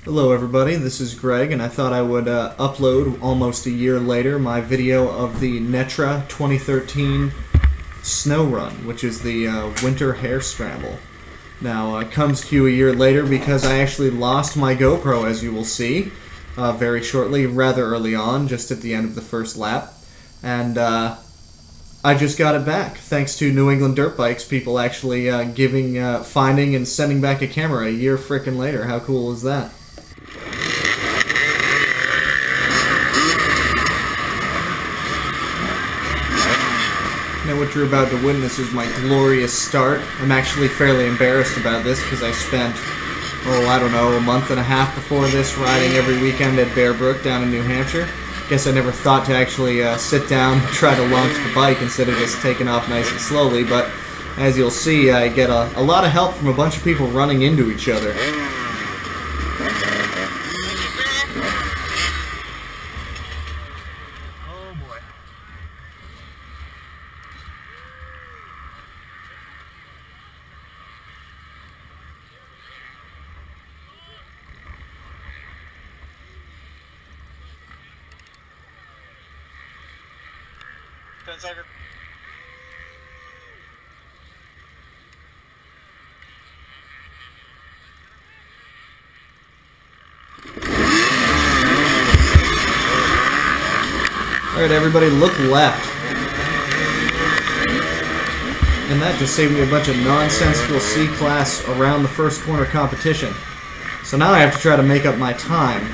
Hello everybody, this is Greg, and I thought I would upload almost a year later my video of the NETRA 2013 Snow Run, which is the winter hare scramble. Now, it comes to you a year later because I actually lost my GoPro, as you will see, very shortly, rather early on, just at the end of the first lap. And I just got it back, thanks to New England Dirt Bikes, people actually finding and sending back a camera a year frickin' later. How cool is that? Now what you're about to witness is my glorious start. I'm actually fairly embarrassed about this because I spent, I don't know, a month and a half before this riding every weekend at Bear Brook down in New Hampshire. Guess I never thought to actually sit down and try to launch the bike instead of just taking off nice and slowly, but as you'll see, I get a lot of help from a bunch of people running into each other. Alright everybody, look left. And that just saved me a bunch of nonsensical C-class around the first corner competition. So now I have to try to make up my time.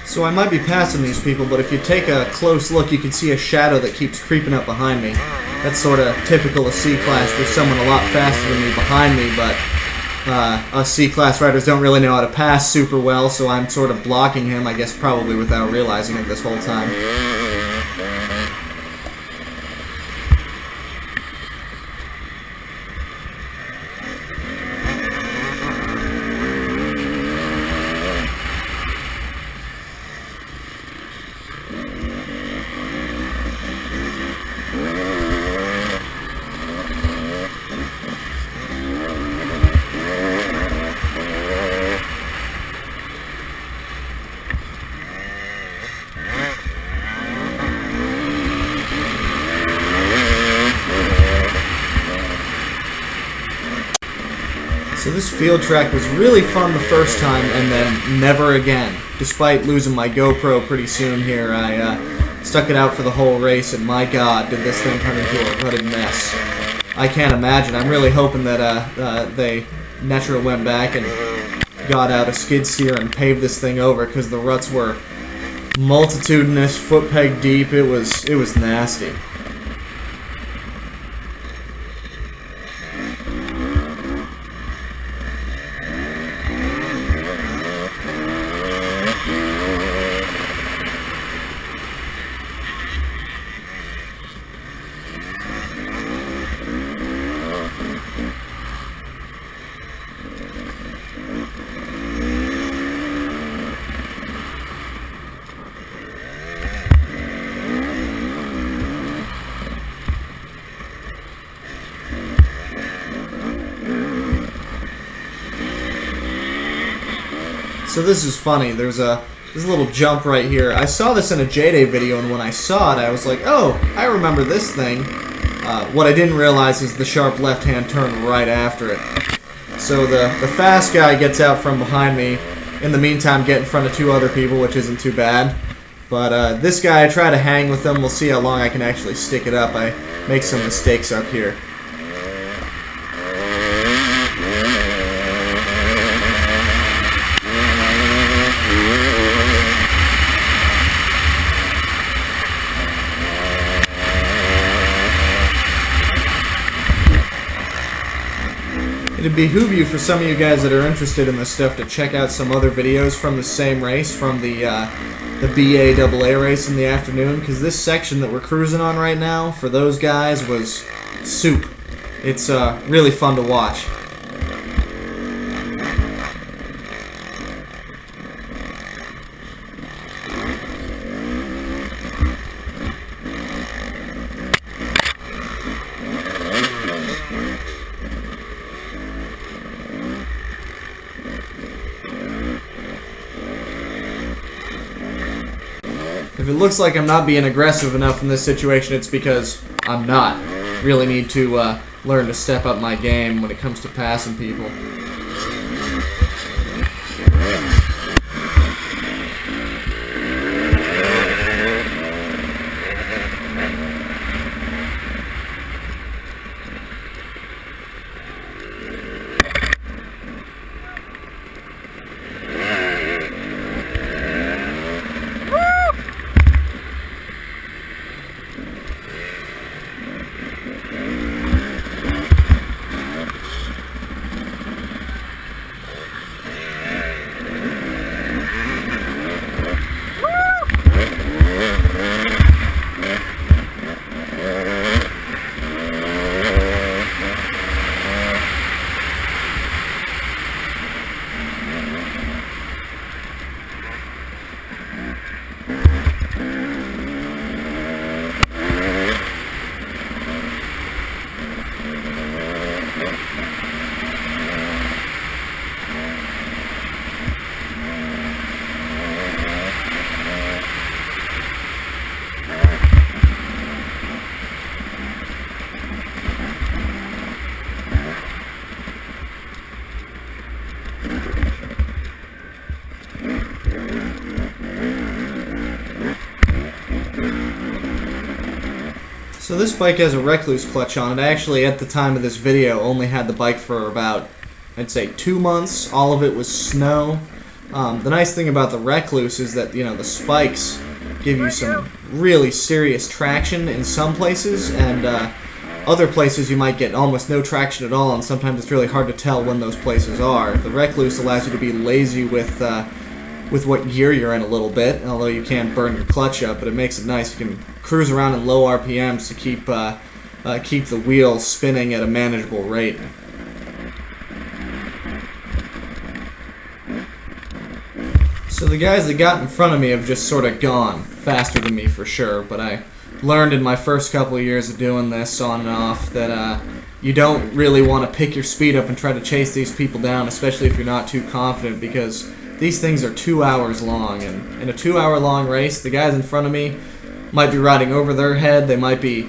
So I might be passing these people, but if you take a close look, you can see a shadow that keeps creeping up behind me. That's sort of typical of C-Class. There's someone a lot faster than me behind me, but us C-Class riders don't really know how to pass super well, so I'm sort of blocking him, I guess probably without realizing it this whole time. So this field track was really fun the first time, and then never again. Despite losing my GoPro pretty soon here, I stuck it out for the whole race, and my god, did this thing turn into a rutted mess. I can't imagine. I'm really hoping that NETRA went back and got out a skid steer and paved this thing over, because the ruts were multitudinous, foot peg deep. It was nasty. So this is funny. There's this little jump right here. I saw this in a J-Day video, and when I saw it, I was like, oh, I remember this thing. What I didn't realize is the sharp left-hand turn right after it. So the fast guy gets out from behind me. In the meantime, get in front of two other people, which isn't too bad. But this guy, I try to hang with him. We'll see how long I can actually stick it up. I make some mistakes up here. it'd behoove you, for some of you guys that are interested in this stuff, to check out some other videos from the same race, from the BAAA race in the afternoon, because this section that we're cruising on right now, for those guys, was soup. It's really fun to watch. If it looks like I'm not being aggressive enough in this situation, it's because I'm not. Really need to learn to step up my game when it comes to passing people. So this bike has a Recluse clutch on it. I actually, at the time of this video, only had the bike for about, I'd say, 2 months. All of it was snow. The nice thing about the Recluse is that, you know, the spikes give you some really serious traction in some places, and other places you might get almost no traction at all, and sometimes it's really hard to tell when those places are. The Recluse allows you to be lazy with what gear you're in a little bit, although you can't burn your clutch up, but it makes it nice. You can cruise around at low RPMs to keep the wheels spinning at a manageable rate. So the guys that got in front of me have just sort of gone faster than me for sure, but I learned in my first couple of years of doing this on and off that you don't really want to pick your speed up and try to chase these people down, especially if you're not too confident, because these things are 2 hours long, and in a 2 hour long race, the guys in front of me might be riding over their head. They might be,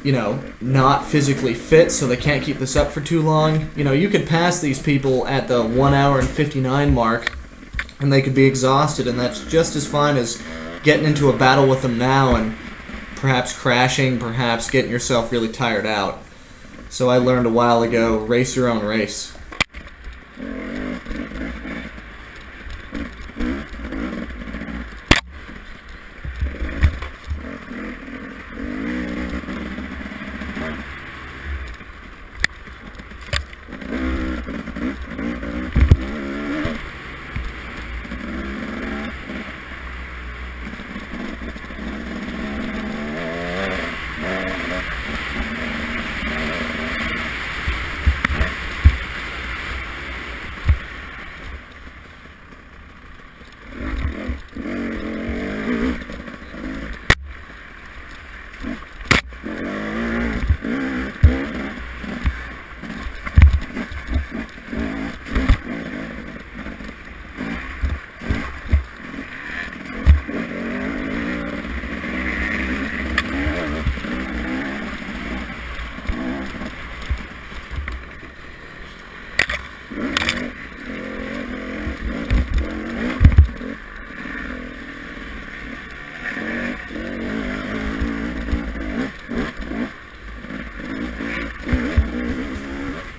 you know, not physically fit, so they can't keep this up for too long. You know, you could pass these people at the 1 hour and 59 mark, and they could be exhausted, and that's just as fine as getting into a battle with them now and perhaps crashing, perhaps getting yourself really tired out. So I learned a while ago, race your own race.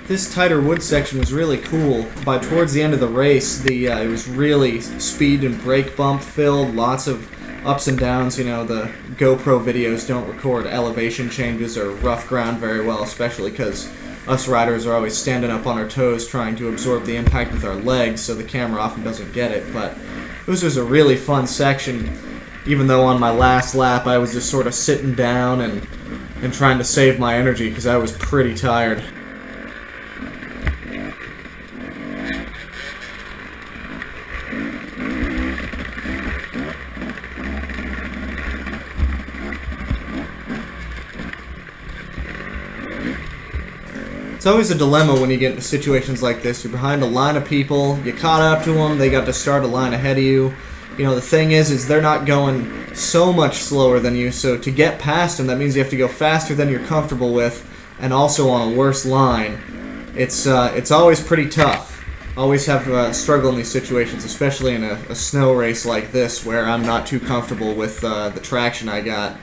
This tighter wood section was really cool. By towards the end of the race, it was really speed and brake bump filled, lots of ups and downs. You know, the GoPro videos don't record elevation changes or rough ground very well, especially because us riders are always standing up on our toes trying to absorb the impact with our legs, so the camera often doesn't get it. But this was a really fun section, even though on my last lap I was just sort of sitting down and trying to save my energy because I was pretty tired. It's always a dilemma when you get into situations like this. You're behind a line of people, you caught up to them, they got to start a line ahead of you. You know, the thing is they're not going so much slower than you, so to get past them, that means you have to go faster than you're comfortable with, and also on a worse line. It's always pretty tough. Always have struggle in these situations, especially in a snow race like this, where I'm not too comfortable with the traction I got.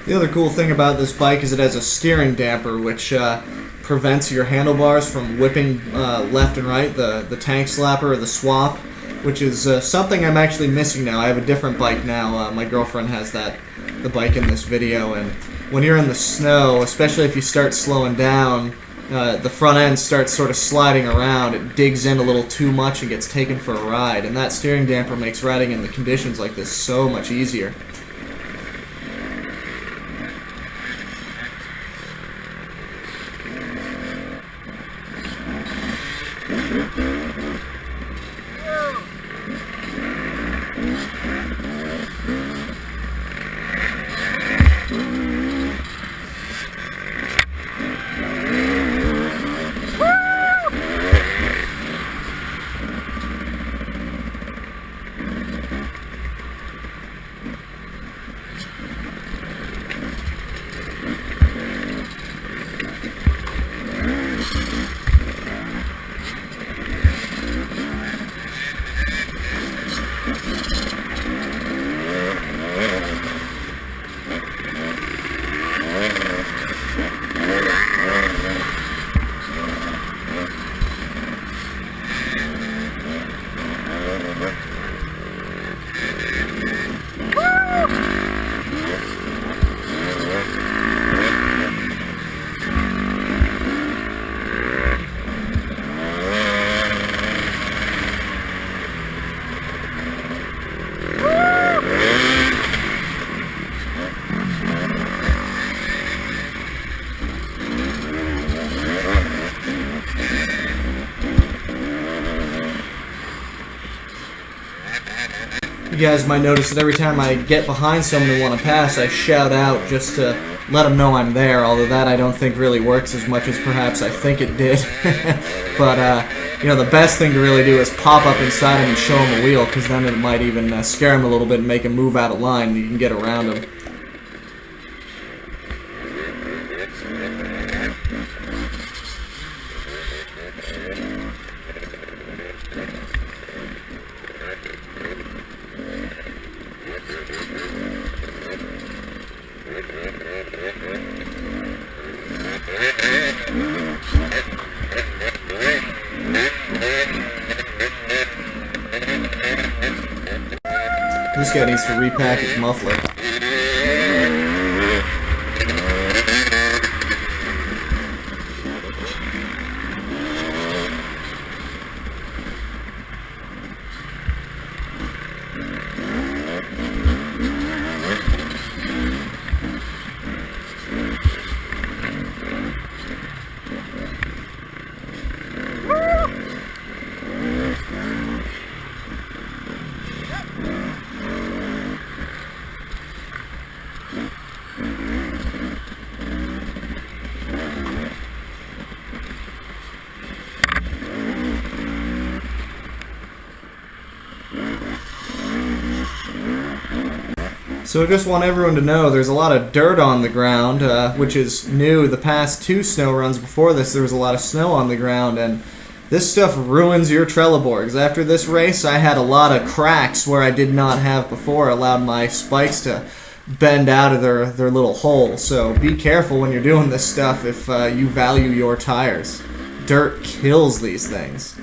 The other cool thing about this bike is it has a steering damper, which prevents your handlebars from whipping left and right, the tank slapper or the swap, which is something I'm actually missing now. I have a different bike now. My girlfriend has the bike in this video, and when you're in the snow, especially if you start slowing down, the front end starts sort of sliding around. It digs in a little too much and gets taken for a ride, and that steering damper makes riding in the conditions like this so much easier. You guys might notice that every time I get behind someone and want to pass, I shout out just to let them know I'm there, although that I don't think really works as much as perhaps I think it did. But, you know, the best thing to really do is pop up inside them and show them a wheel, because then it might even scare them a little bit and make them move out of line, and you can get around them. This guy needs to repack his muffler. So I just want everyone to know there's a lot of dirt on the ground, which is new. The past two snow runs before this, there was a lot of snow on the ground, and This stuff ruins your Trelleborgs. After this race, I had a lot of cracks where I did not have before, allowed my spikes to bend out of their little hole. So be careful when you're doing this stuff if you value your tires. Dirt kills these things.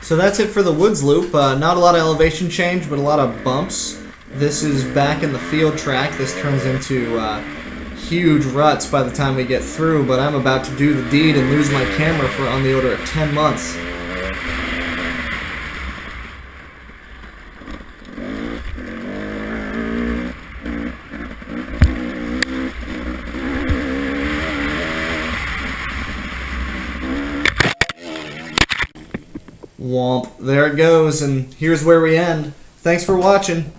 So that's it for the woods loop. Not a lot of elevation change, but a lot of bumps. This is back in the field track. This turns into huge ruts by the time we get through, but I'm about to do the deed and lose my camera for on the order of 10 months. Womp. There it goes, and here's where we end. Thanks for watching.